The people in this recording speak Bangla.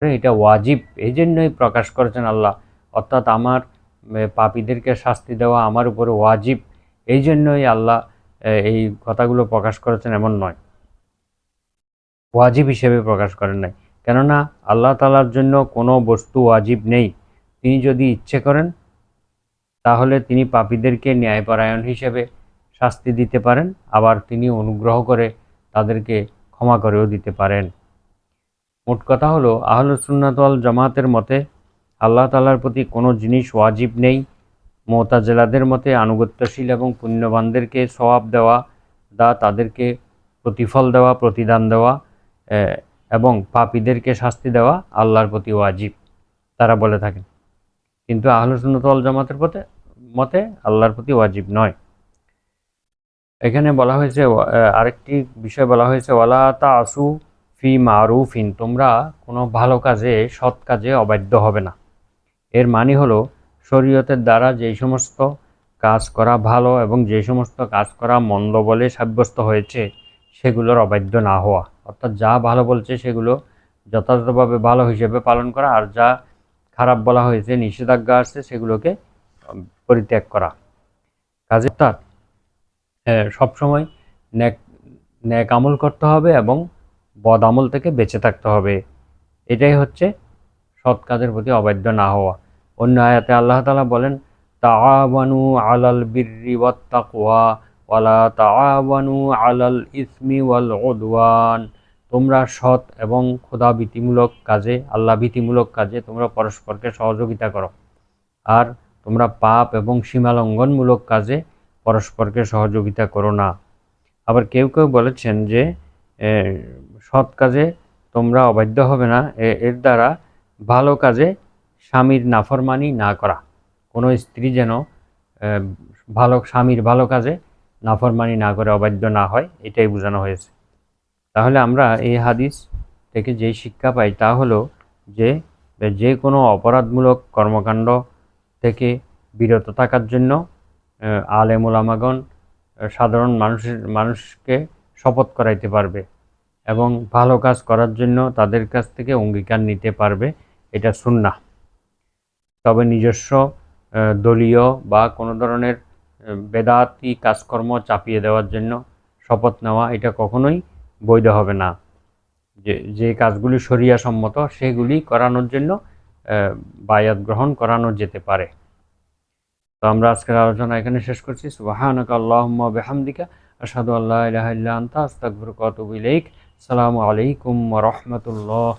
এটা ওয়াজিব, এই জন্যই প্রকাশ করেছেন আল্লাহ। অর্থাৎ আমার পাপীদেরকে শাস্তি দেওয়া আমার উপরে ওয়াজিব, এই জন্যই আল্লাহ এই কথাগুলো প্রকাশ করেছেন এমন নয়, ওয়াজিব হিসেবে প্রকাশ করেন নাই। কেননা আল্লাহ তাআলার জন্য কোনো বস্তু ওয়াজিব নেই। তিনি যদি ইচ্ছে করেন তাহলে তিনি পাপীদেরকে ন্যায়পরায়ণ হিসেবে শাস্তি দিতে পারেন, আবার তিনি অনুগ্রহ করে তাদেরকে ক্ষমা করেও দিতে পারেন। মোট কথা হলো, আহলুস সুন্নাত ওয়াল জামাতের মতে আল্লাহ তাআলার প্রতি কোনো জিনিস ওয়াজিব নেই। মুতাজিলাদের মতে আনুগত্যশীল এবং পুণ্যবানদেরকে সওয়াব দেওয়া, তাদেরকে প্রতিফল দেওয়া, প্রতিদান দেওয়া এবং পাপীদেরকে শাস্তি দেওয়া আল্লাহর প্রতি ওয়াজিব, তারা বলে থাকেন। কিন্তু আহলুস সুন্নাত ওয়াল জামাতের মতে আল্লাহর প্রতি ওয়াজিব নয়। এখানে বলা হয়েছে, আরেকটি বিষয় বলা হয়েছে, ওয়ালা তাসু ফি মারুফিন, তোমরা কোনো ভালো কাজে, সৎ কাজে অবাধ্য হবে না। এর মানে হলো শরীয়তের দ্বারা যেই সমস্ত কাজ করা ভালো এবং যে সমস্ত কাজ করা মন্দ বলে সাব্যস্ত হয়েছে সেগুলোর অবাধ্য না হওয়া। অর্থাৎ যা ভালো বলছে সেগুলো যথাযথভাবে ভালো হিসেবে পালন করা, আর যা খারাপ বলা হয়েছে, নিষেধাজ্ঞা আসছে, সেগুলোকে পরিত্যাগ করা। কাজে অর্থাৎ সবসময় ন্যাক আমল করতে হবে এবং বদ আমল থেকে বেঁচে থাকতে হবে। এটাই হচ্ছে সৎ কাজের প্রতি অবাধ্য না হওয়া। অন্য আয়াতে আল্লাহ তাআলা বলেন, তাআওয়ানু আলাল বিররি ওয়াত তাকওয়া ওয়ালা তাআওয়ানু আলাল ইসমি ওয়াল উদওয়ান, তোমরা সৎ এবং খোদা ভীতিমূলক কাজে, আল্লাহ ভীতিমূলক কাজে তোমরা পরস্পরকে সহযোগিতা করো, আর তোমরা পাপ এবং সীমালঙ্ঘনমূলক কাজে পরস্পরকে সহযোগিতা করো না। আবার কেউ কেউ বলেছেন যে সৎ কাজে তোমরা অবাধ্য হবে না, এর দ্বারা ভালো কাজে স্বামীর নাফরমানি না করা। কোনো স্ত্রী যেন স্বামীর ভালো কাজে নাফরমানি না করে অবাধ্য না হয়, এটাই বোঝানো হয়েছে। তাহলে আমরা এই হাদিস থেকে যেই শিক্ষা পাই তা হলো যে কোনো অপরাধমূলক কর্মকাণ্ড থেকে বিরত থাকার জন্য আলেম ওলামাগণ সাধারণ মানুষকে শপথ করাইতে পারবে এবং ভালো কাজ করার জন্য তাদের কাছ থেকে অঙ্গীকার নিতে পারবে, এটা সুন্নাহ। তবে নিজস্ব দলীয় বা কোনো ধরনের বেদাতি কাজকর্ম চাপিয়ে দেওয়ার জন্য শপথ নেওয়া, এটা কখনোই বৈধ হবে না। যে কাজগুলি শরিয়া সম্মত সেগুলি করানোর জন্য বায়াত গ্রহণ করানো যেতে পারে। তো আমরা আজকের আলোচনা এখানে শেষ করছি। সুবহানাকা আল্লাহুম্মা ওয়া বিহামদিকা আশহাদু আল্লা ইলাহা ইল্লা আনতা আস্তাগফিরুকা ওয়া আতুবু ইলাইক। আসসালামু আলাইকুম ওয়া রাহমাতুল্লাহ।